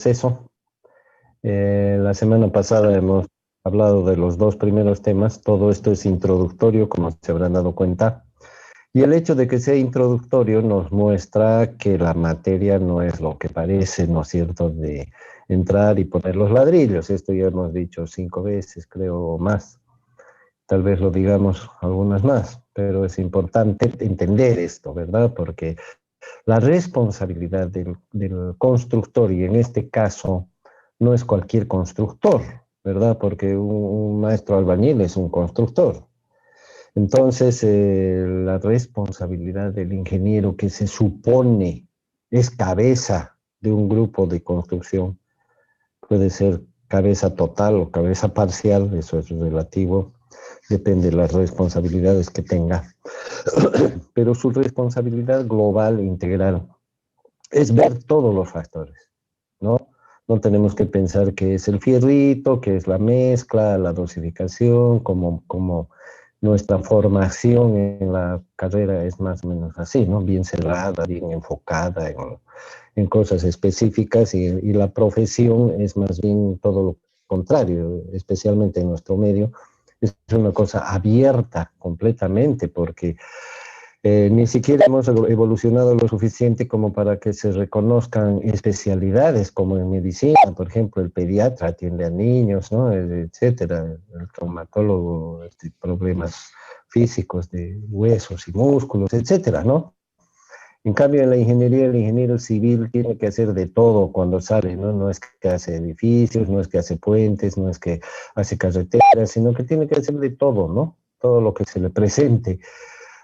proceso. La semana pasada hemos hablado de los dos primeros temas. Todo esto es introductorio, como se habrán dado cuenta. Y el hecho de que sea introductorio nos muestra que la materia no es lo que parece, ¿no es cierto?, de entrar y poner los ladrillos. Esto ya hemos dicho 5 veces, creo, o más. Tal vez lo digamos algunas más, pero es importante entender esto, ¿verdad? Porque la responsabilidad del constructor, y en este caso no es cualquier constructor, ¿verdad? Porque un maestro albañil es un constructor. Entonces, la responsabilidad del ingeniero que se supone es cabeza de un grupo de construcción, puede ser cabeza total o cabeza parcial, eso es relativo, depende de las responsabilidades que tenga, pero su responsabilidad global e integral es ver todos los factores, ¿no? No tenemos que pensar que es el fierrito, que es la mezcla, la dosificación, como nuestra formación en la carrera es más o menos así, ¿no? Bien cerrada, bien enfocada en cosas específicas y la profesión es más bien todo lo contrario, especialmente en nuestro medio, es una cosa abierta completamente porque ni siquiera hemos evolucionado lo suficiente como para que se reconozcan especialidades como en medicina, por ejemplo, el pediatra atiende a niños, ¿no?, etcétera, el traumatólogo, problemas físicos de huesos y músculos, etcétera, ¿no? En cambio, en la ingeniería, el ingeniero civil tiene que hacer de todo cuando sale, ¿no? No es que hace edificios, no es que hace puentes, no es que hace carreteras, sino que tiene que hacer de todo, ¿no? Todo lo que se le presente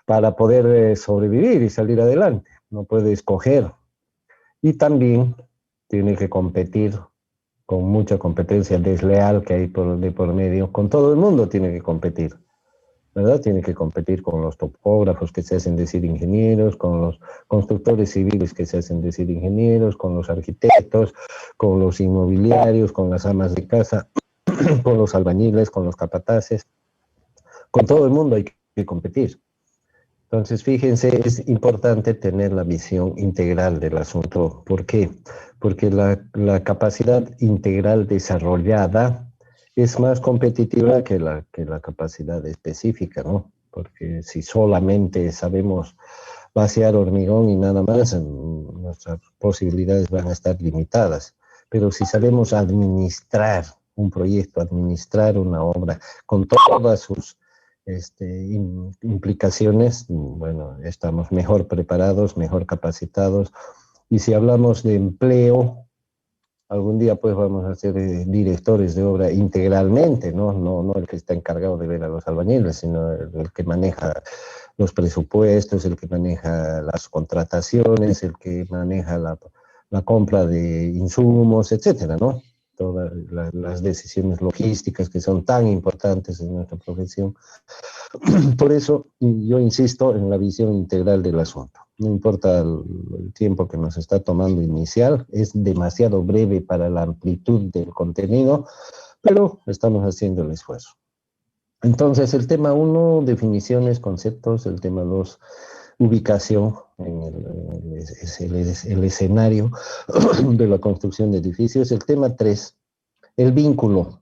para poder sobrevivir y salir adelante. No puede escoger. Y también tiene que competir con mucha competencia desleal que hay de por medio. Con todo el mundo tiene que competir, ¿verdad? Tiene que competir con los topógrafos que se hacen decir ingenieros, con los constructores civiles que se hacen decir ingenieros, con los arquitectos, con los inmobiliarios, con las amas de casa, con los albañiles, con los capataces. Con todo el mundo hay que competir. Entonces, fíjense, es importante tener la visión integral del asunto. ¿Por qué? Porque la capacidad integral desarrollada es más competitiva que la capacidad específica, ¿no? Porque si solamente sabemos vaciar hormigón y nada más, nuestras posibilidades van a estar limitadas. Pero si sabemos administrar un proyecto, administrar una obra con todas sus implicaciones, bueno, estamos mejor preparados, mejor capacitados. Y si hablamos de empleo, algún día pues vamos a ser directores de obra integralmente, ¿no? No el que está encargado de ver a los albañiles, sino el que maneja los presupuestos, el que maneja las contrataciones, el que maneja la compra de insumos, etcétera, ¿no? Todas las decisiones logísticas que son tan importantes en nuestra profesión. Por eso yo insisto en la visión integral del asunto. No importa el tiempo que nos está tomando inicial, es demasiado breve para la amplitud del contenido, pero estamos haciendo el esfuerzo. Entonces, el tema 1, definiciones, conceptos. El tema 2, ubicación en el escenario de la construcción de edificios. El tema 3, el vínculo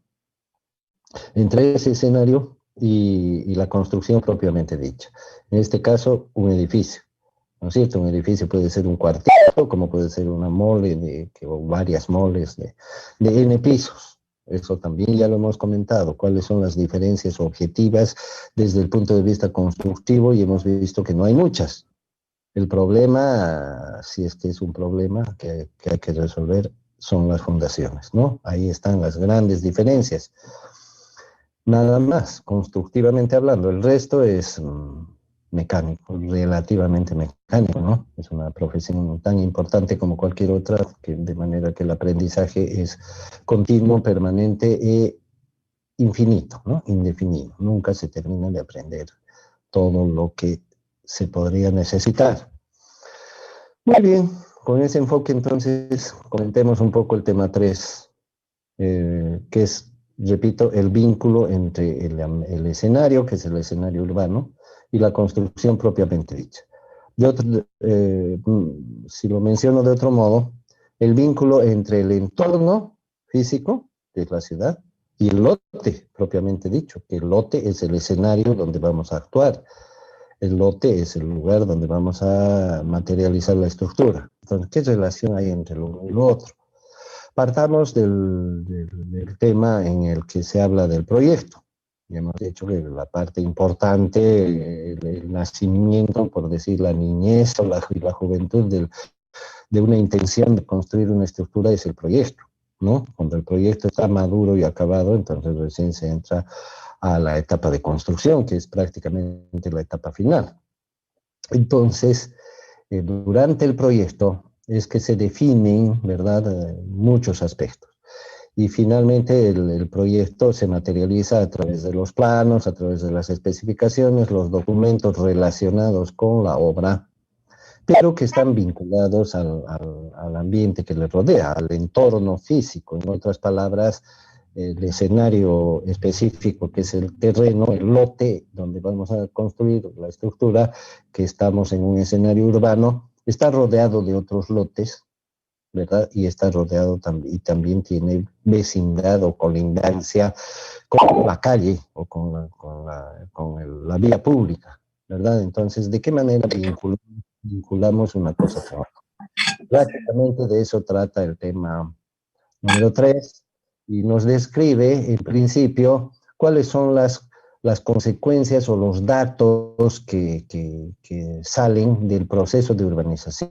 entre ese escenario y la construcción propiamente dicha. En este caso, un edificio, ¿no es cierto? Un edificio puede ser un cuartito, como puede ser una mole, o varias moles de N pisos. Eso también ya lo hemos comentado, cuáles son las diferencias objetivas desde el punto de vista constructivo, y hemos visto que no hay muchas. El problema, si es que es un problema que hay que resolver, son las fundaciones, ¿no? Ahí están las grandes diferencias. Nada más, constructivamente hablando. El resto es mecánico, relativamente mecánico, ¿no? Es una profesión tan importante como cualquier otra, de manera que el aprendizaje es continuo, permanente e infinito, ¿no? Indefinido. Nunca se termina de aprender todo lo que se podría necesitar. Muy bien, con ese enfoque entonces comentemos un poco el tema 3, que es, repito, el vínculo entre el escenario, que es el escenario urbano, y la construcción propiamente dicha. Si lo menciono de otro modo, el vínculo entre el entorno físico de la ciudad y el lote, propiamente dicho, que el lote es el escenario donde vamos a actuar. El lote es el lugar donde vamos a materializar la estructura. Entonces, ¿qué relación hay entre lo uno y lo otro? Partamos del tema en el que se habla del proyecto. Ya hemos dicho que la parte importante, el nacimiento, por decir la niñez o la juventud de una intención de construir una estructura es el proyecto, ¿no? Cuando el proyecto está maduro y acabado, entonces recién se entra a la etapa de construcción, que es prácticamente la etapa final. Entonces, durante el proyecto es que se definen, ¿verdad?, muchos aspectos. Y finalmente el proyecto se materializa a través de los planos, a través de las especificaciones, los documentos relacionados con la obra, pero que están vinculados al ambiente que le rodea, al entorno físico. En otras palabras, el escenario específico que es el terreno, el lote donde vamos a construir la estructura, que estamos en un escenario urbano, está rodeado de otros lotes, ¿verdad? Y está rodeado y también tiene vecindad o colindancia con la calle o con la vía pública, ¿verdad? Entonces, ¿de qué manera vinculamos una cosa con otra? Prácticamente de eso trata el tema número 3 y nos describe en principio cuáles son las consecuencias o los datos que salen del proceso de urbanización.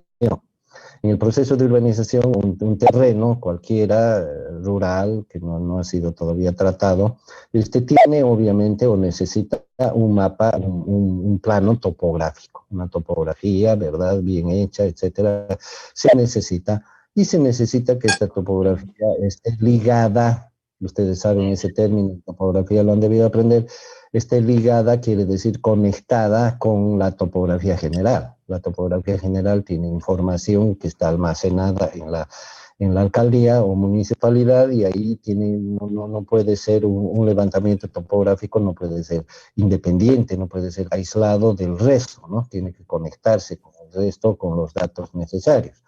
En el proceso de urbanización, un terreno cualquiera, rural, que no ha sido todavía tratado, tiene obviamente o necesita un mapa, un plano topográfico, una topografía, ¿verdad?, bien hecha, etcétera, se necesita, y se necesita que esta topografía esté ligada, ustedes saben ese término, topografía lo han debido aprender, esté ligada quiere decir conectada con la topografía general. La topografía general tiene información que está almacenada en la alcaldía o municipalidad y ahí no puede ser un levantamiento topográfico, no puede ser independiente, no puede ser aislado del resto, ¿no? Tiene que conectarse con el resto, con los datos necesarios.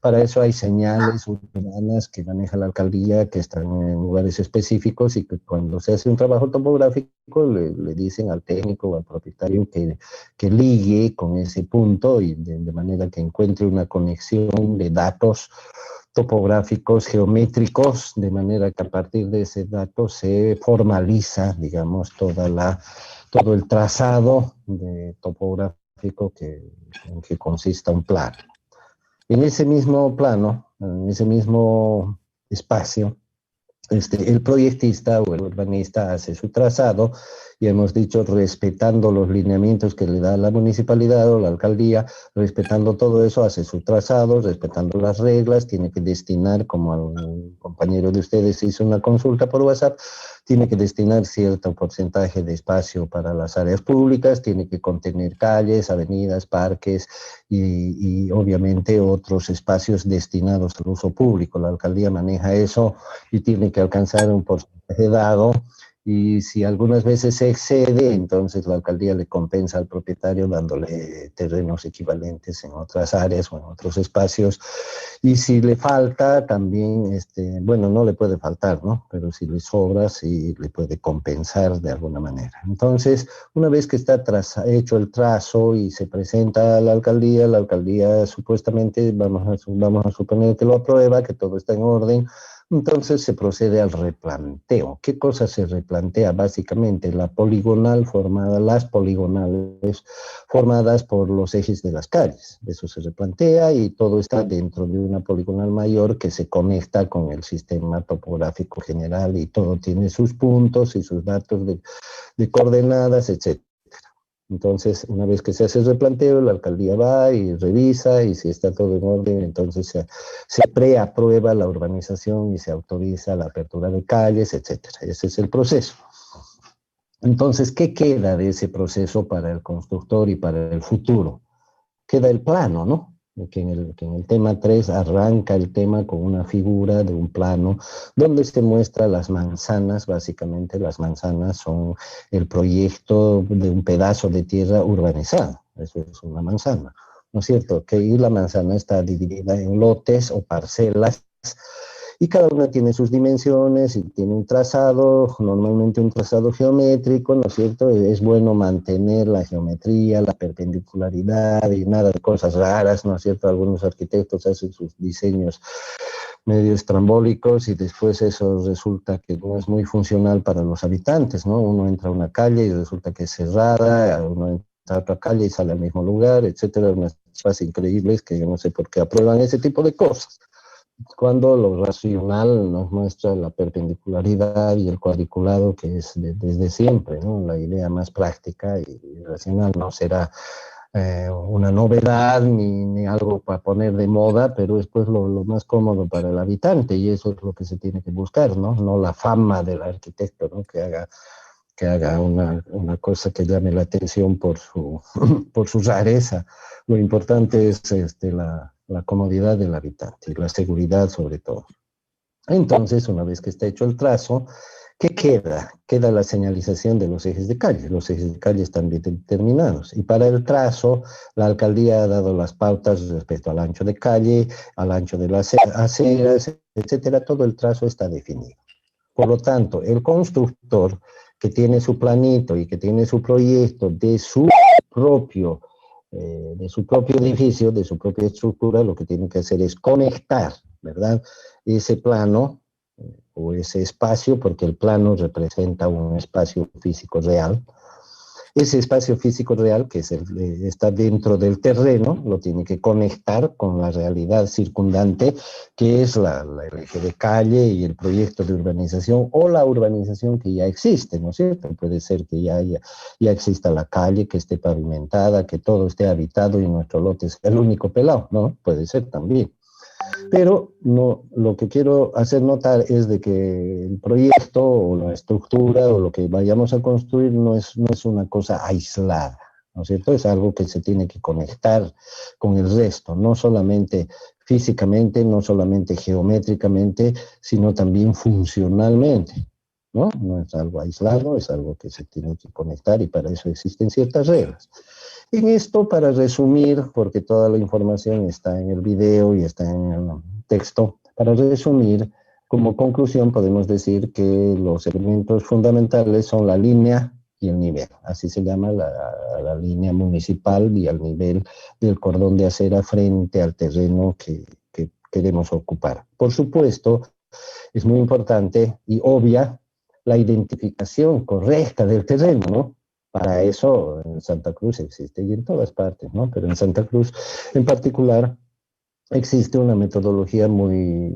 Para eso hay señales urbanas que maneja la alcaldía, que están en lugares específicos y que cuando se hace un trabajo topográfico le dicen al técnico o al propietario que ligue con ese punto y de manera que encuentre una conexión de datos topográficos, geométricos, de manera que a partir de ese dato se formaliza, digamos, todo el trazado topográfico en que consista un plano. En ese mismo plano, en ese mismo espacio, el proyectista o el urbanista hace su trazado, y hemos dicho respetando los lineamientos que le da la municipalidad o la alcaldía, respetando todo eso, hace su trazado, respetando las reglas, tiene que destinar, como al compañero de ustedes hizo una consulta por WhatsApp, tiene que destinar cierto porcentaje de espacio para las áreas públicas, tiene que contener calles, avenidas, parques y obviamente otros espacios destinados al uso público. La alcaldía maneja eso y tiene que alcanzar un porcentaje dado, y si algunas veces se excede, entonces la alcaldía le compensa al propietario dándole terrenos equivalentes en otras áreas o en otros espacios, y si le falta también, bueno, no le puede faltar, ¿no? Pero si le sobra, sí le puede compensar de alguna manera. Entonces, una vez que está hecho el trazo y se presenta a la alcaldía supuestamente, vamos a suponer que lo aprueba, que todo está en orden. Entonces se procede al replanteo. ¿Qué cosa se replantea? Básicamente las poligonales formadas por los ejes de las calles. Eso se replantea y todo está dentro de una poligonal mayor que se conecta con el sistema topográfico general y todo tiene sus puntos y sus datos de coordenadas, etc. Entonces, una vez que se hace el replanteo, la alcaldía va y revisa, y si está todo en orden, entonces se preaprueba la urbanización y se autoriza la apertura de calles, etcétera. Ese es el proceso. Entonces, ¿qué queda de ese proceso para el constructor y para el futuro? Queda el plano, ¿no? Que en el tema 3 arranca el tema con una figura de un plano donde se muestra las manzanas. Básicamente las manzanas son el proyecto de un pedazo de tierra urbanizado. Eso es una manzana. ¿no es cierto? Que y la manzana está dividida en lotes o parcelas y cada una tiene sus dimensiones y tiene un trazado, normalmente un trazado geométrico, ¿no es cierto? Es bueno mantener la geometría, la perpendicularidad y nada de cosas raras, ¿no es cierto? Algunos arquitectos hacen sus diseños medio estrambólicos y después eso resulta que no es muy funcional para los habitantes, ¿no? Uno entra a una calle y resulta que es cerrada, uno entra a otra calle y sale al mismo lugar, etcétera, unas cosas increíbles que yo no sé por qué aprueban ese tipo de cosas cuando lo racional nos muestra la perpendicularidad y el cuadriculado que es desde siempre, ¿no? La idea más práctica y racional no será una novedad ni algo para poner de moda, pero es pues lo más cómodo para el habitante y eso es lo que se tiene que buscar, ¿no? No la fama del arquitecto, ¿no? Que haga una cosa que llame la atención por por su rareza. Lo importante es la comodidad del habitante y la seguridad sobre todo. Entonces, una vez que está hecho el trazo, ¿qué queda? Queda la señalización de los ejes de calle. Los ejes de calle están bien determinados. Y para el trazo, la alcaldía ha dado las pautas respecto al ancho de calle, al ancho de las aceras, etcétera. Todo el trazo está definido. Por lo tanto, el constructor que tiene su planito y que tiene su proyecto propio, de su propio edificio, de su propia estructura, lo que tiene que hacer es conectar, ¿verdad? Ese plano o ese espacio, porque el plano representa un espacio físico real, ese espacio físico real, que está dentro del terreno, lo tiene que conectar con la realidad circundante, que es el eje de calle y el proyecto de urbanización o la urbanización que ya existe, ¿no es cierto? Puede ser que ya exista la calle, que esté pavimentada, que todo esté habitado y nuestro lote es el único pelado, ¿no? Puede ser también. Pero no, lo que quiero hacer notar es de que el proyecto o la estructura o lo que vayamos a construir no es una cosa aislada, ¿no es cierto? Es algo que se tiene que conectar con el resto, no solamente físicamente, no solamente geométricamente, sino también funcionalmente, ¿no? No es algo aislado, es algo que se tiene que conectar y para eso existen ciertas reglas. En esto, para resumir, porque toda la información está en el video y está en el texto, para resumir, como conclusión podemos decir que los elementos fundamentales son la línea y el nivel. Así se llama la línea municipal y el nivel del cordón de acera frente al terreno que queremos ocupar. Por supuesto, es muy importante y obvia la identificación correcta del terreno, ¿no? Para eso en Santa Cruz existe y en todas partes, ¿no? Pero en Santa Cruz en particular existe una metodología muy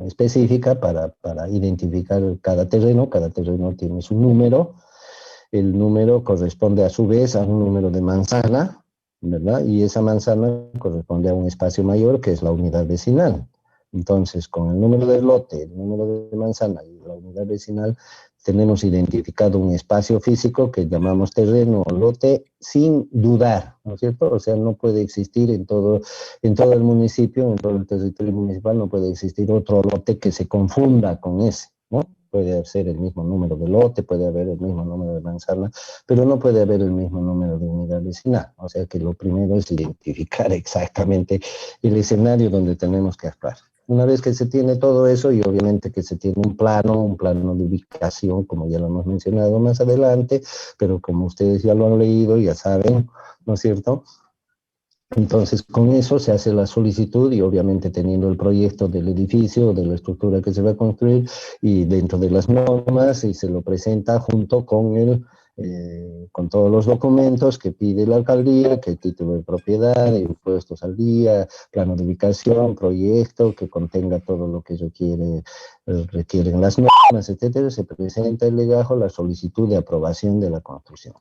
específica para identificar cada terreno tiene su número, el número corresponde a su vez a un número de manzana, ¿verdad? Y esa manzana corresponde a un espacio mayor que es la unidad vecinal. Entonces, con el número del lote, el número de manzana y la unidad vecinal, tenemos identificado un espacio físico que llamamos terreno o lote sin dudar, ¿no es cierto? O sea, no puede existir en todo el municipio, en todo el territorio municipal, no puede existir otro lote que se confunda con ese, ¿no? Puede ser el mismo número de lote, puede haber el mismo número de manzana, pero no puede haber el mismo número de unidad vecinal. O sea que lo primero es identificar exactamente el escenario donde tenemos que actuar. Una vez que se tiene todo eso y obviamente que se tiene un plano de ubicación, como ya lo hemos mencionado más adelante, pero como ustedes ya lo han leído, ya saben, ¿no es cierto? Entonces, con eso se hace la solicitud y obviamente teniendo el proyecto del edificio, de la estructura que se va a construir y dentro de las normas y se lo presenta junto con todos los documentos que pide la alcaldía, que el título de propiedad, impuestos al día, plano de ubicación, proyecto, que contenga todo lo que requieren las normas, etcétera, se presenta el legajo la solicitud de aprobación de la construcción.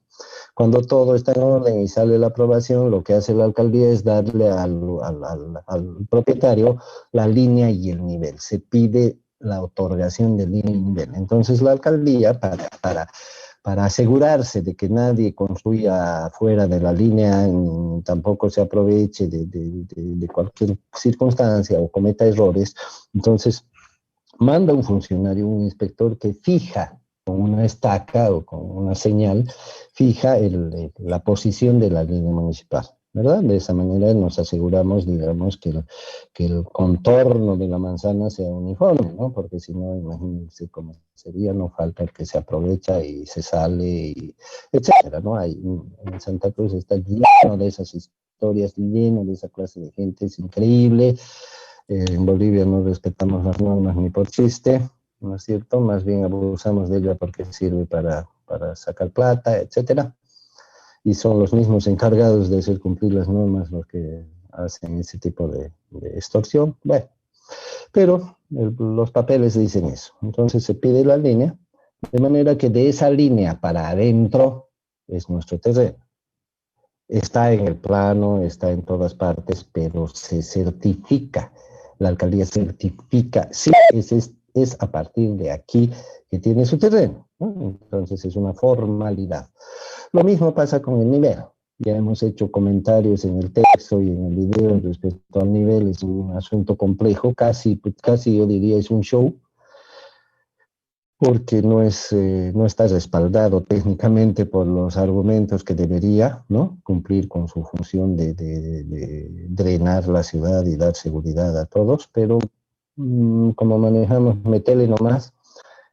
Cuando todo está en orden y sale la aprobación, lo que hace la alcaldía es darle al propietario la línea y el nivel. Se pide la otorgación de línea y nivel. Entonces la alcaldía, para asegurarse de que nadie construya fuera de la línea, ni tampoco se aproveche de cualquier circunstancia o cometa errores, entonces manda un funcionario, un inspector que fija con una estaca o con una señal, fija la posición de la línea municipal. ¿verdad? De esa manera nos aseguramos, digamos, que el contorno de la manzana sea uniforme, ¿no? Porque si no, imagínense cómo sería, no falta el que se aprovecha y se sale, y etcétera, ¿no? En Santa Cruz está lleno de esas historias, lleno de esa clase de gente, es increíble. En Bolivia no respetamos las normas ni por chiste, ¿no es cierto? Más bien abusamos de ella porque sirve para sacar plata, etcétera. Y son los mismos encargados de hacer cumplir las normas los que hacen ese tipo de extorsión. Bueno, pero los papeles dicen eso. Entonces se pide la línea, de manera que de esa línea para adentro es nuestro terreno. Está en el plano, está en todas partes, pero se certifica. La alcaldía certifica, sí, es a partir de aquí que tiene su terreno, ¿no? Entonces es una formalidad. Lo mismo pasa con el nivel. Ya hemos hecho comentarios en el texto y en el video respecto al nivel. Es un asunto complejo, casi yo diría es un show, porque no está respaldado técnicamente por los argumentos que debería, ¿no? Cumplir con su función de drenar la ciudad y dar seguridad a todos, pero como manejamos metele nomás,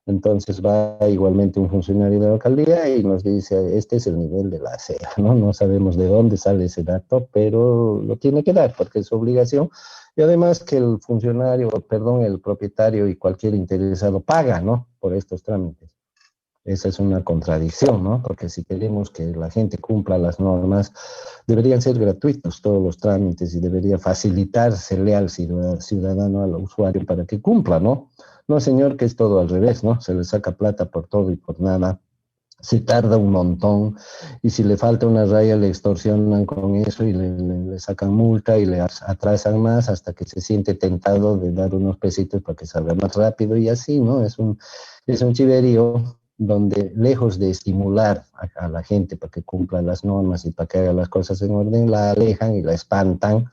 entonces va igualmente un funcionario de la alcaldía y nos dice, este es el nivel de la acera, ¿no? No sabemos de dónde sale ese dato, pero lo tiene que dar porque es su obligación. Y además que el funcionario, perdón, el propietario y cualquier interesado paga, ¿no? Por estos trámites. Esa es una contradicción, ¿no? Porque si queremos que la gente cumpla las normas, deberían ser gratuitos todos los trámites y debería facilitársele al ciudadano, al usuario, para que cumpla, ¿no? No, señor, que es todo al revés, ¿no? Se le saca plata por todo y por nada, se tarda un montón y si le falta una raya le extorsionan con eso y le sacan multa y le atrasan más hasta que se siente tentado de dar unos pesitos para que salga más rápido y así, ¿no? Es un chiverío donde lejos de estimular a la gente para que cumpla las normas y para que haga las cosas en orden, la alejan y la espantan.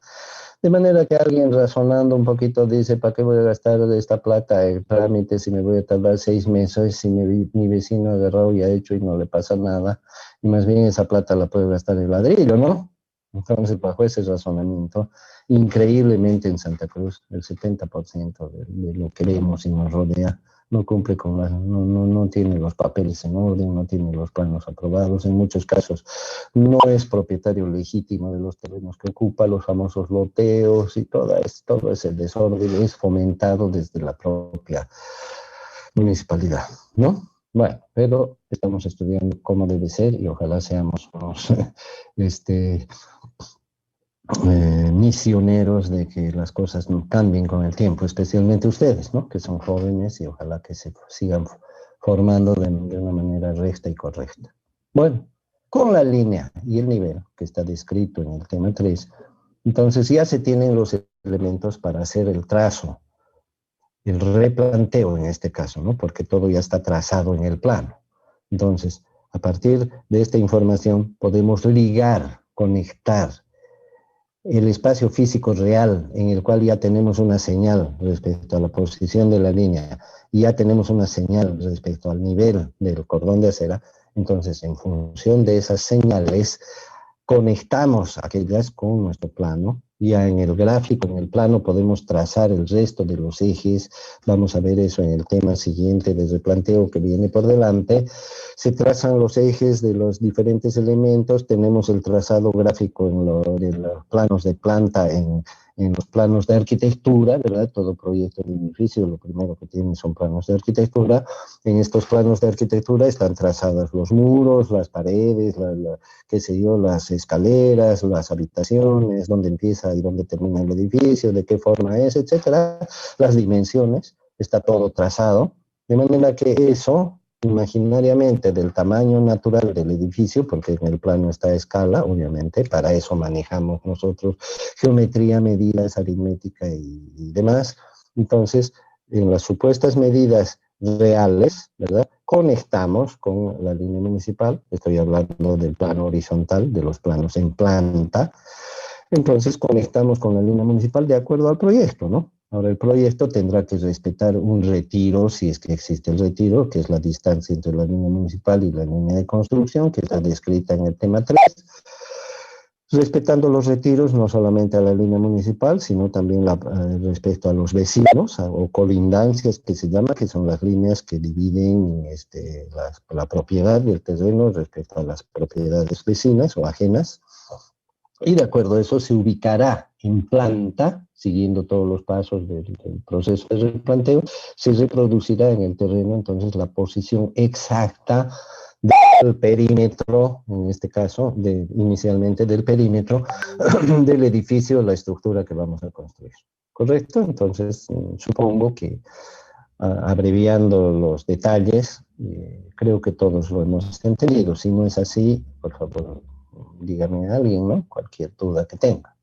De manera que alguien razonando un poquito dice, ¿para qué voy a gastar esta plata en trámites si me voy a tardar 6 meses, si mi vecino ha agarrado y ha hecho y no le pasa nada? Y más bien esa plata la puede gastar en ladrillo, ¿no? Entonces, bajo ese razonamiento, increíblemente en Santa Cruz, el 70% de lo que vemos y nos rodea no cumple con no tiene los papeles en orden, no tiene los planos aprobados, en muchos casos no es propietario legítimo de los terrenos que ocupa, los famosos loteos y todo ese desorden es fomentado desde la propia municipalidad, ¿no? Bueno, pero estamos estudiando cómo debe ser y ojalá seamos unos este, misioneros de que las cosas no cambien con el tiempo, especialmente ustedes, ¿no? Que son jóvenes y ojalá que se sigan formando de una manera recta y correcta. Bueno, con la línea y el nivel que está descrito en el tema 3, entonces ya se tienen los elementos para hacer el trazo, el replanteo en este caso, ¿no? Porque todo ya está trazado en el plano. Entonces, a partir de esta información podemos ligar, conectar el espacio físico real en el cual ya tenemos una señal respecto a la posición de la línea y ya tenemos una señal respecto al nivel del cordón de acera, entonces en función de esas señales conectamos aquellas con nuestro plano. Ya en el gráfico, en el plano, podemos trazar el resto de los ejes. Vamos a ver eso en el tema siguiente de replanteo que viene por delante. Se trazan los ejes de los diferentes elementos. Tenemos el trazado gráfico de los planos de planta en los planos de arquitectura, ¿verdad? Todo proyecto de edificio, lo primero que tiene son planos de arquitectura. En estos planos de arquitectura están trazados los muros, las paredes, qué sé yo, las escaleras, las habitaciones, dónde empieza y dónde termina el edificio, de qué forma es, etcétera, las dimensiones, está todo trazado, de manera que eso, imaginariamente del tamaño natural del edificio, porque en el plano está a escala, obviamente, para eso manejamos nosotros geometría, medidas, aritmética y demás, entonces, en las supuestas medidas reales, ¿verdad? Conectamos con la línea municipal, estoy hablando del plano horizontal, de los planos en planta, entonces conectamos con la línea municipal de acuerdo al proyecto, ¿no? Ahora el proyecto tendrá que respetar un retiro, si es que existe el retiro, que es la distancia entre la línea municipal y la línea de construcción, que está descrita en el tema 3. respetando los retiros no solamente a la línea municipal, sino también respecto a los vecinos o colindancias que se llama, que son las líneas que dividen la propiedad del terreno respecto a las propiedades vecinas o ajenas. Y de acuerdo a eso se ubicará en planta, siguiendo todos los pasos del proceso de replanteo, se reproducirá en el terreno entonces la posición exacta del perímetro, en este caso, inicialmente del perímetro del edificio, la estructura que vamos a construir. ¿Correcto? Entonces, supongo que abreviando los detalles, creo que todos lo hemos entendido. Si no es así, por favor, dígame a alguien, ¿no? Cualquier duda que tenga.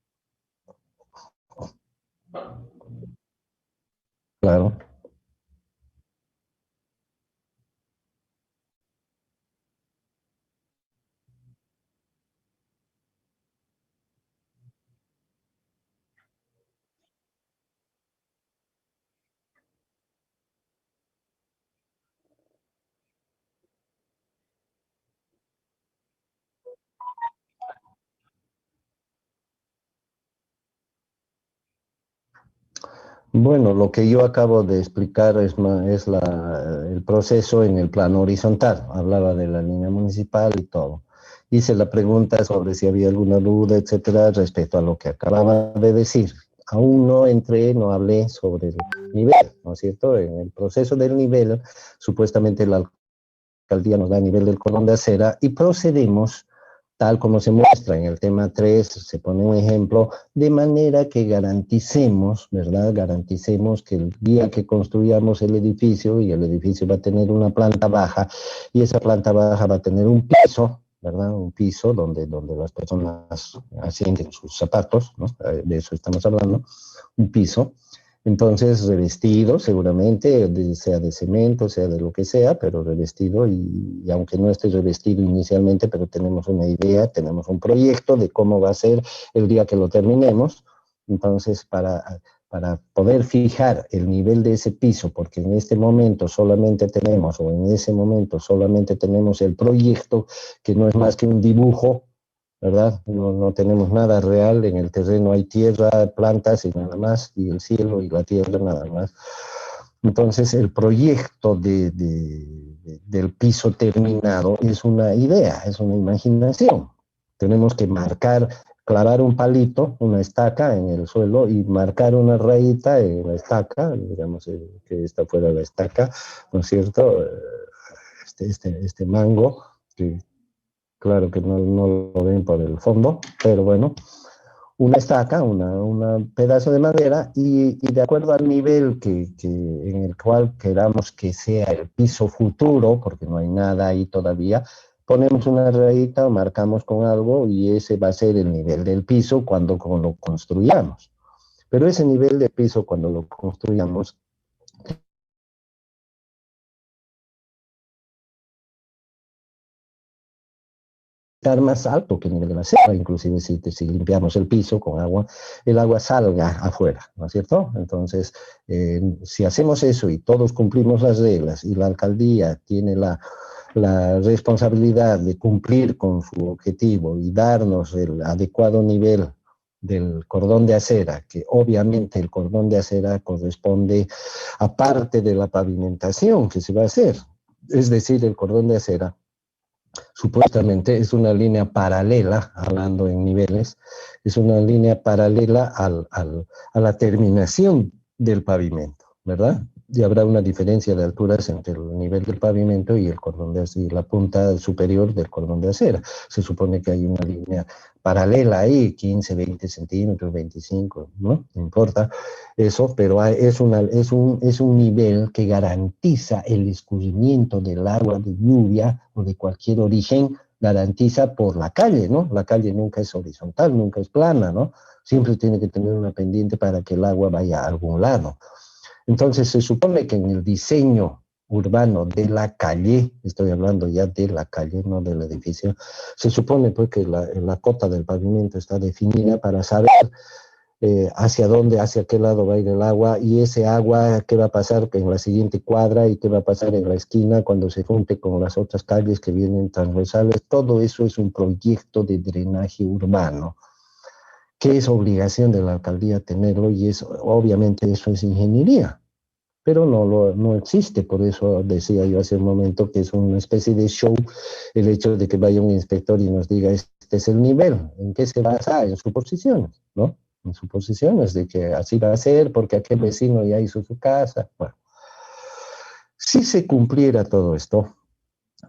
Claro. Bueno, lo que yo acabo de explicar es el proceso en el plano horizontal. Hablaba de la línea municipal y todo. Hice la pregunta sobre si había alguna duda, etcétera, respecto a lo que acababa de decir. Aún no entré, no hablé sobre el nivel, ¿no es cierto? En el proceso del nivel, supuestamente la alcaldía nos da el nivel del cordón de acera y procedemos tal como se muestra en el tema 3, se pone un ejemplo, de manera que garanticemos, ¿verdad? Garanticemos que el día que construyamos el edificio, y el edificio va a tener una planta baja, y esa planta baja va a tener un piso, ¿verdad? Un piso donde las personas asienten sus zapatos, ¿no? De eso estamos hablando, un piso. Entonces, revestido seguramente, sea de cemento, sea de lo que sea, pero revestido y aunque no esté revestido inicialmente, pero tenemos una idea, tenemos un proyecto de cómo va a ser el día que lo terminemos. Entonces, para poder fijar el nivel de ese piso, porque en este momento solamente tenemos, o en ese momento solamente tenemos el proyecto, que no es más que un dibujo, ¿verdad? No, no tenemos nada real, en el terreno hay tierra, plantas y nada más, y el cielo y la tierra nada más. Entonces, el proyecto del piso terminado es una idea, es una imaginación. Tenemos que marcar, clavar un palito, una estaca en el suelo y marcar una rayita en la estaca, digamos que esta fuera la estaca, ¿no es cierto? Este mango, que claro que no lo ven por el fondo, pero bueno, una estaca, una pedazo de madera y de acuerdo al nivel en el cual queramos que sea el piso futuro, porque no hay nada ahí todavía, ponemos una rayita o marcamos con algo y ese va a ser el nivel del piso cuando lo construyamos. Pero ese nivel de piso cuando lo construyamos estar más alto que el nivel de la selva, inclusive si limpiamos el piso con agua, el agua salga afuera, ¿no es cierto? Entonces, si hacemos eso y todos cumplimos las reglas y la alcaldía tiene la responsabilidad de cumplir con su objetivo y darnos el adecuado nivel del cordón de acera, que obviamente el cordón de acera corresponde a parte de la pavimentación que se va a hacer, es decir, el cordón de acera supuestamente es una línea paralela, hablando en niveles, es una línea paralela a la terminación del pavimento, ¿verdad? Y habrá una diferencia de alturas entre el nivel del pavimento y el cordón de acera, y la punta superior del cordón de acera. Se supone que hay una línea paralela ahí, 15, 20 centímetros, 25, ¿no? No importa eso, pero es un nivel que garantiza el escurrimiento del agua de lluvia o de cualquier origen, garantiza por la calle, ¿no? La calle nunca es horizontal, nunca es plana, ¿no? Siempre tiene que tener una pendiente para que el agua vaya a algún lado. Entonces se supone que en el diseño urbano de la calle, estoy hablando ya de la calle, no del edificio, se supone pues que la cota del pavimento está definida para saber hacia dónde, hacia qué lado va a ir el agua, y ese agua, qué va a pasar en la siguiente cuadra y qué va a pasar en la esquina cuando se junte con las otras calles que vienen transversales. Todo eso es un proyecto de drenaje urbano, que es obligación de la alcaldía tenerlo, y es, obviamente eso es ingeniería, pero no existe. Por eso decía yo hace un momento que es una especie de show el hecho de que vaya un inspector y nos diga, este es el nivel. ¿En qué se basa? En suposiciones, ¿no? En suposiciones de que así va a ser porque aquel vecino ya hizo su casa. Bueno, si se cumpliera todo esto,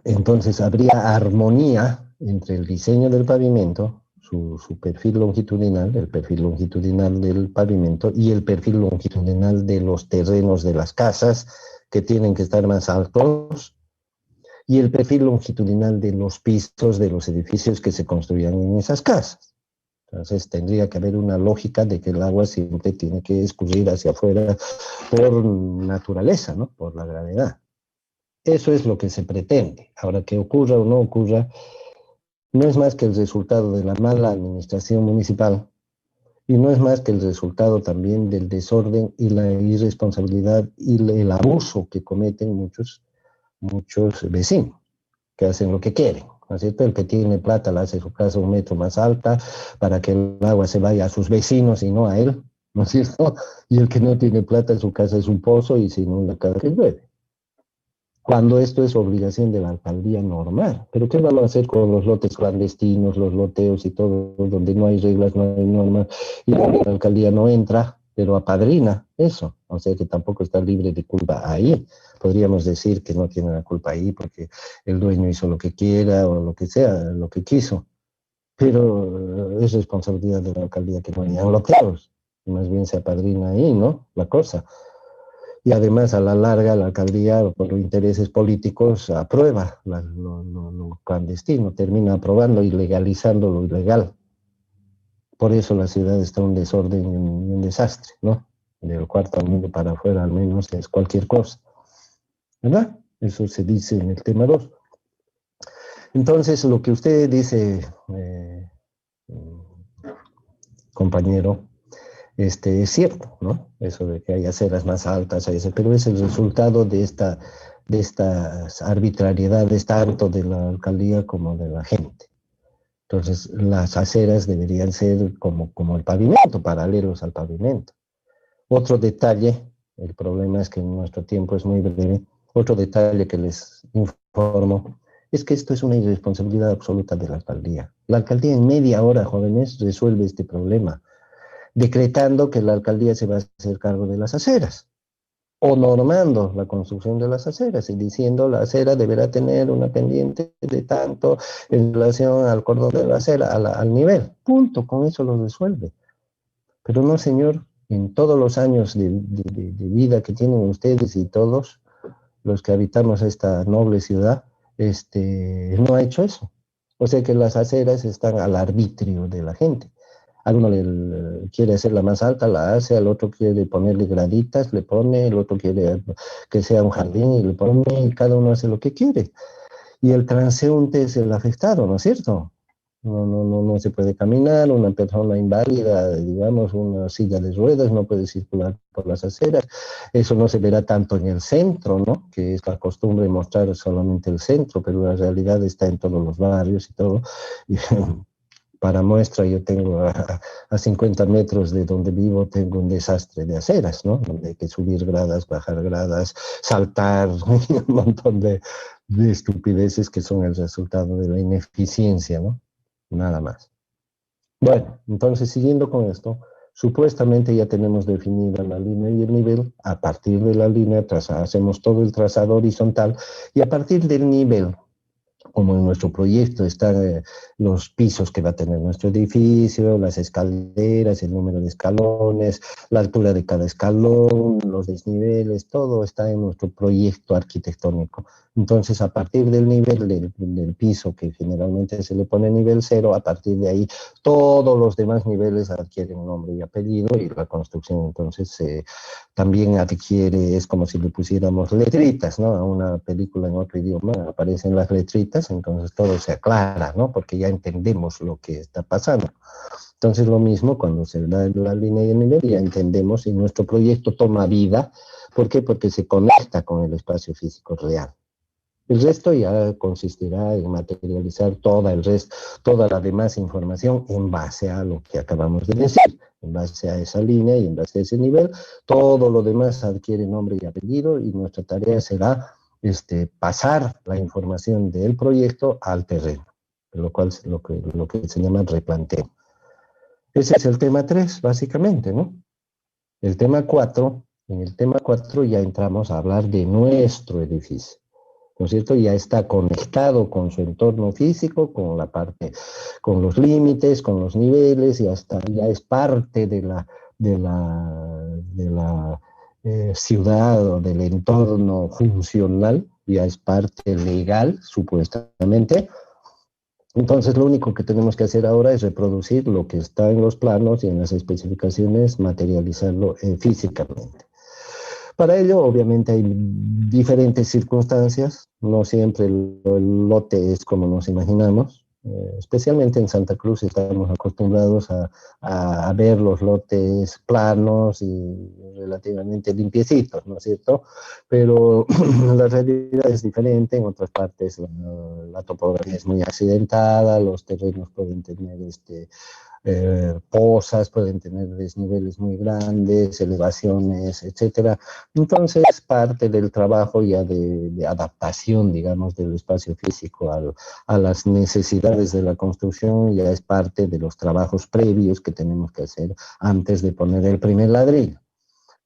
entonces habría armonía entre el diseño del pavimento, su perfil longitudinal, el perfil longitudinal del pavimento y el perfil longitudinal de los terrenos de las casas, que tienen que estar más altos, y el perfil longitudinal de los pisos de los edificios que se construían en esas casas. Entonces tendría que haber una lógica de que el agua siempre tiene que escurrir hacia afuera por naturaleza, ¿no? Por la gravedad. Eso es lo que se pretende. Ahora, que ocurra o no ocurra, no es más que el resultado de la mala administración municipal, y no es más que el resultado también del desorden y la irresponsabilidad y el abuso que cometen muchos vecinos, que hacen lo que quieren, ¿no es cierto? El que tiene plata le hace su casa un metro más alta para que el agua se vaya a sus vecinos y no a él, ¿no es cierto? Y el que no tiene plata, su casa es un pozo y se inunda cada que llueve, cuando esto es obligación de la alcaldía normal. Pero ¿qué vamos a hacer con los lotes clandestinos, los loteos y todo, donde no hay reglas, no hay normas, y la alcaldía no entra, pero apadrina eso? O sea que tampoco está libre de culpa ahí. Podríamos decir que no tiene la culpa ahí porque el dueño hizo lo que quiera o lo que sea, lo que quiso, pero es responsabilidad de la alcaldía que no hayan loteos, y más bien se apadrina ahí, ¿no? La cosa. Y además, a la larga, la alcaldía, por intereses políticos, aprueba lo clandestino, termina aprobando y legalizando lo ilegal. Por eso la ciudad está en un desorden y un desastre, ¿no? Del cuarto al mundo para afuera, al menos, es cualquier cosa, ¿verdad? Eso se dice en el tema 2. Entonces, lo que usted dice, compañero, es cierto, ¿no? Eso de que hay aceras más altas, pero es el resultado de estas arbitrariedades tanto de la alcaldía como de la gente. Entonces, las aceras deberían ser como el pavimento, paralelos al pavimento. Otro detalle, el problema es que nuestro tiempo es muy breve, otro detalle que les informo es que esto es una irresponsabilidad absoluta de la alcaldía. La alcaldía en media hora, jóvenes, resuelve este problema, decretando que la alcaldía se va a hacer cargo de las aceras, o normando la construcción de las aceras y diciendo la acera deberá tener una pendiente de tanto en relación al cordón de la acera, al nivel. Punto, con eso lo resuelve. Pero no, señor, en todos los años de vida que tienen ustedes y todos los que habitamos esta noble ciudad, no ha hecho eso. O sea que las aceras están al arbitrio de la gente. A uno quiere hacerla más alta, la hace, al otro quiere ponerle graditas, le pone, el otro quiere que sea un jardín y le pone, y cada uno hace lo que quiere. Y el transeúnte es el afectado, ¿no es cierto? No se puede caminar, una persona inválida, digamos, una silla de ruedas, no puede circular por las aceras. Eso no se verá tanto en el centro, ¿no? Que es la costumbre mostrar solamente el centro, pero la realidad está en todos los barrios y todo. Y, para muestra, yo tengo a 50 metros de donde vivo, tengo un desastre de aceras, ¿no? Donde hay que subir gradas, bajar gradas, saltar, un montón de estupideces que son el resultado de la ineficiencia, ¿no? Nada más. Bueno, entonces siguiendo con esto, supuestamente ya tenemos definida la línea y el nivel. A partir de la línea hacemos todo el trazado horizontal, y a partir del nivel, como en nuestro proyecto están los pisos que va a tener nuestro edificio, las escaleras, el número de escalones, la altura de cada escalón, los desniveles, todo está en nuestro proyecto arquitectónico. Entonces, a partir del nivel del piso, que generalmente se le pone nivel 0, a partir de ahí todos los demás niveles adquieren nombre y apellido, y la construcción entonces también adquiere, es como si le pusiéramos letritas, ¿no? A una película en otro idioma aparecen las letritas, entonces todo se aclara, ¿no? Porque ya entendemos lo que está pasando. Entonces lo mismo cuando se da la línea de nivel, ya entendemos y nuestro proyecto toma vida. ¿Por qué? Porque se conecta con el espacio físico real. El resto ya consistirá en materializar toda la demás información en base a lo que acabamos de decir, en base a esa línea y en base a ese nivel. Todo lo demás adquiere nombre y apellido y nuestra tarea será pasar la información del proyecto al terreno, lo cual es lo que se llama replanteo. Ese es el tema 3, básicamente, ¿no? El tema 4, en el tema 4 ya entramos a hablar de nuestro edificio. ¿No es cierto? Ya está conectado con su entorno físico, con la parte, con los límites, con los niveles, ya es parte de la ciudad o del entorno funcional, ya es parte legal, supuestamente. Entonces, lo único que tenemos que hacer ahora es reproducir lo que está en los planos y en las especificaciones, materializarlo físicamente. Para ello, obviamente, hay diferentes circunstancias. No siempre el lote es como nos imaginamos. Especialmente en Santa Cruz estamos acostumbrados a ver los lotes planos y relativamente limpiecitos, ¿no es cierto? Pero la realidad es diferente. En otras partes la topografía es muy accidentada, los terrenos pueden tener pozas, pueden tener desniveles muy grandes, elevaciones, etcétera. Entonces, parte del trabajo ya de adaptación, digamos, del espacio físico a las necesidades de la construcción ya es parte de los trabajos previos que tenemos que hacer antes de poner el primer ladrillo.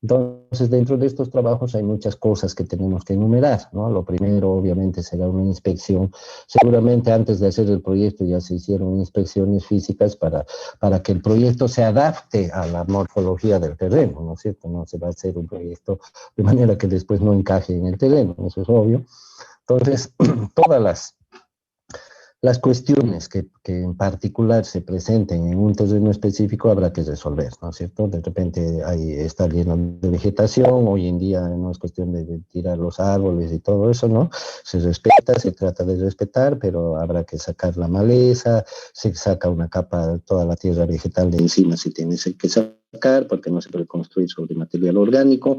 Entonces, dentro de estos trabajos hay muchas cosas que tenemos que enumerar, ¿no? Lo primero, obviamente, será una inspección. Seguramente antes de hacer el proyecto ya se hicieron inspecciones físicas para que el proyecto se adapte a la morfología del terreno, ¿no es cierto? No se va a hacer un proyecto de manera que después no encaje en el terreno, eso es obvio. Entonces, todas las cuestiones que en particular se presenten en un terreno específico habrá que resolver, ¿no es cierto? De repente ahí está lleno de vegetación, hoy en día no es cuestión de tirar los árboles y todo eso, ¿no? Se respeta, se trata de respetar, pero habrá que sacar la maleza, se saca una capa, toda la tierra vegetal de encima se tiene que sacar, porque no se puede construir sobre material orgánico.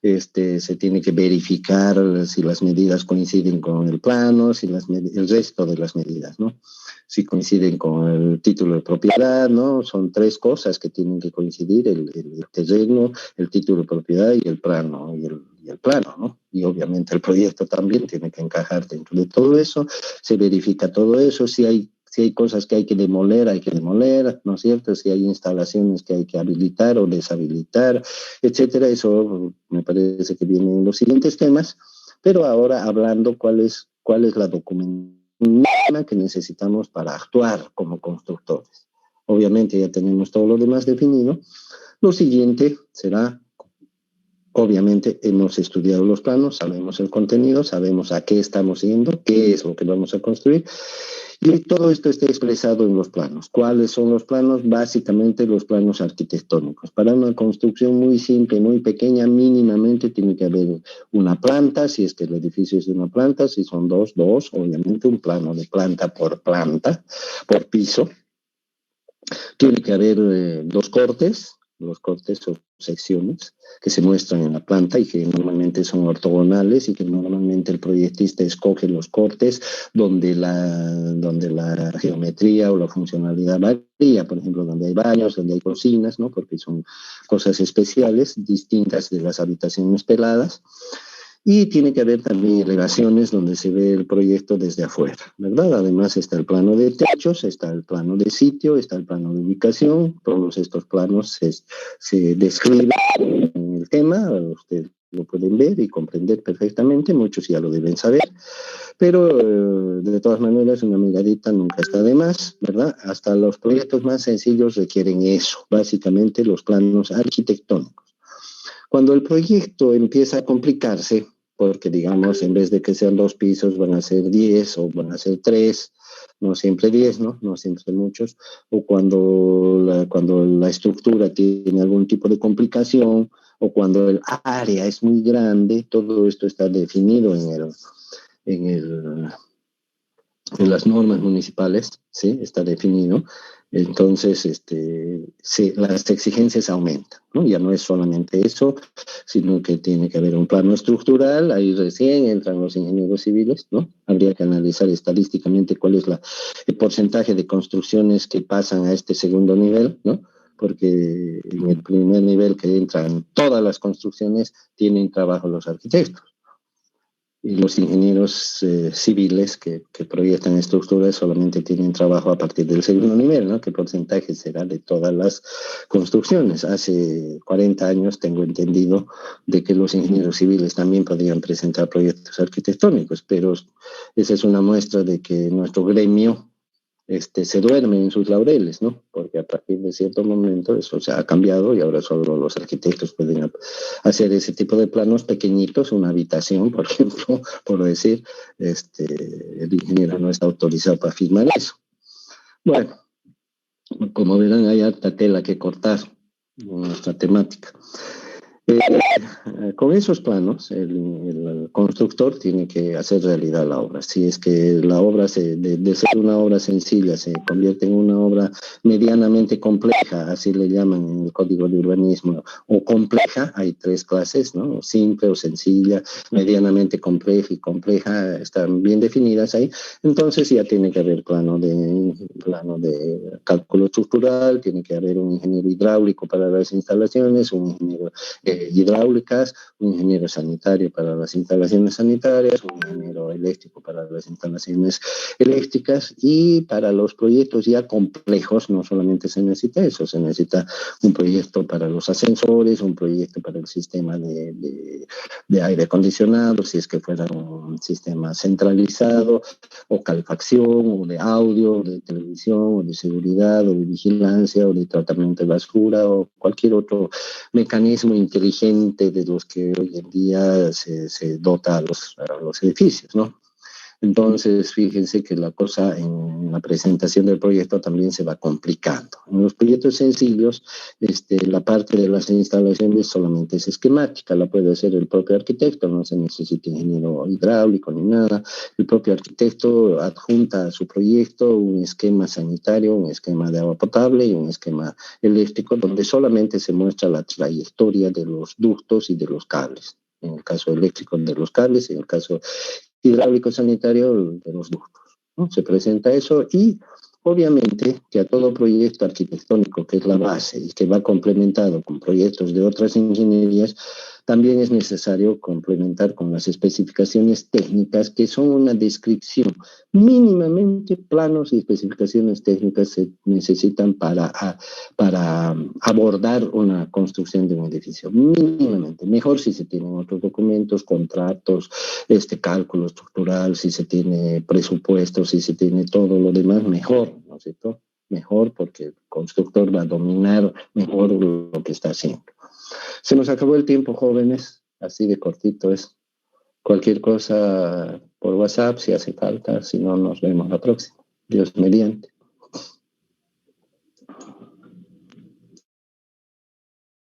Se tiene que verificar si las medidas coinciden con el plano, si el resto de las medidas, ¿no? Si coinciden con el título de propiedad, ¿no? Son 3 cosas que tienen que coincidir, el terreno, el título de propiedad y el plano, y el plano, ¿no? Y obviamente el proyecto también tiene que encajar dentro de todo eso, se verifica todo eso, si hay cosas que hay que demoler, ¿no es cierto? Si hay instalaciones que hay que habilitar o deshabilitar, etcétera. Eso me parece que vienen los siguientes temas, pero ahora hablando cuál es la documentación que necesitamos para actuar como constructores. Obviamente ya tenemos todo lo demás definido. Lo siguiente será, obviamente hemos estudiado los planos, sabemos el contenido, sabemos a qué estamos yendo, qué es lo que vamos a construir. Y todo esto está expresado en los planos. ¿Cuáles son los planos? Básicamente los planos arquitectónicos. Para una construcción muy simple, muy pequeña, mínimamente tiene que haber una planta, si es que el edificio es de una planta, si son dos, obviamente un plano de planta, por piso. Tiene que haber 2 cortes, los cortes o secciones que se muestran en la planta y que normalmente son ortogonales y que normalmente el proyectista escoge los cortes donde la geometría o la funcionalidad varía, por ejemplo, donde hay baños, donde hay cocinas, ¿no? Porque son cosas especiales, distintas de las habitaciones peladas. Y tiene que haber también elevaciones donde se ve el proyecto desde afuera, ¿verdad? Además está el plano de techos, está el plano de sitio, está el plano de ubicación. Todos estos planos se describen en el tema, ustedes lo pueden ver y comprender perfectamente, muchos ya lo deben saber, pero de todas maneras una miradita nunca está de más, ¿verdad? Hasta los proyectos más sencillos requieren eso, básicamente los planos arquitectónicos. Cuando el proyecto empieza a complicarse, porque digamos, en vez de que sean 2 pisos, van a ser 10 o van a ser 3, no siempre 10, ¿no? No siempre muchos, o cuando la estructura tiene algún tipo de complicación, o cuando el área es muy grande, todo esto está definido en en las normas municipales, ¿sí? Está definido. Entonces, sí, las exigencias aumentan, ¿no? Ya no es solamente eso, sino que tiene que haber un plano estructural, ahí recién entran los ingenieros civiles, ¿no? Habría que analizar estadísticamente cuál es el porcentaje de construcciones que pasan a este segundo nivel, ¿no? Porque en el primer nivel que entran todas las construcciones, tienen trabajo los arquitectos y los ingenieros civiles que proyectan estructuras solamente tienen trabajo a partir del segundo nivel, ¿no? ¿Qué porcentaje será de todas las construcciones? Hace 40 años tengo entendido de que los ingenieros civiles también podían presentar proyectos arquitectónicos, pero esa es una muestra de que nuestro gremio se duerme en sus laureles, ¿no? Porque a partir de cierto momento eso se ha cambiado y ahora solo los arquitectos pueden hacer ese tipo de planos pequeñitos, una habitación, por ejemplo, por decir, el ingeniero no está autorizado para firmar eso. Bueno, como verán, hay harta tela que cortar en nuestra temática. Con esos planos, el constructor tiene que hacer realidad la obra. Si es que la obra, de ser una obra sencilla, se convierte en una obra medianamente compleja, así le llaman en el Código de Urbanismo, o compleja, hay tres clases, ¿no? Simple o sencilla, medianamente compleja y compleja, están bien definidas ahí. Entonces ya tiene que haber plano de cálculo estructural, tiene que haber un ingeniero hidráulico para las instalaciones, un ingeniero hidráulicas, un ingeniero sanitario para las instalaciones sanitarias, un ingeniero eléctrico para las instalaciones eléctricas y para los proyectos ya complejos no solamente se necesita eso, se necesita un proyecto para los ascensores, un proyecto para el sistema de aire acondicionado, si es que fuera un sistema centralizado, o calefacción, o de audio, o de televisión, o de seguridad, o de vigilancia, o de tratamiento de basura, o cualquier otro mecanismo inteligente de los que hoy en día se dota a los edificios, ¿no? Entonces, fíjense que la cosa en la presentación del proyecto también se va complicando. En los proyectos sencillos, la parte de las instalaciones solamente es esquemática, la puede hacer el propio arquitecto, no se necesita ingeniero hidráulico ni nada. El propio arquitecto adjunta a su proyecto un esquema sanitario, un esquema de agua potable y un esquema eléctrico, donde solamente se muestra la trayectoria de los ductos y de los cables. En el caso eléctrico, de los cables, en el caso hidráulico sanitario de los ductos, ¿no? Se presenta eso y obviamente que a todo proyecto arquitectónico que es la base y que va complementado con proyectos de otras ingenierías, también es necesario complementar con las especificaciones técnicas que son una descripción. Mínimamente planos y especificaciones técnicas se necesitan para abordar una construcción de un edificio. Mínimamente. Mejor si se tienen otros documentos, contratos, cálculo estructural, si se tiene presupuesto, si se tiene todo lo demás, mejor, ¿no es cierto? Mejor porque el constructor va a dominar mejor lo que está haciendo. Se nos acabó el tiempo, jóvenes, así de cortito es. Cualquier cosa por WhatsApp, si hace falta, si no, nos vemos la próxima. Dios mediante.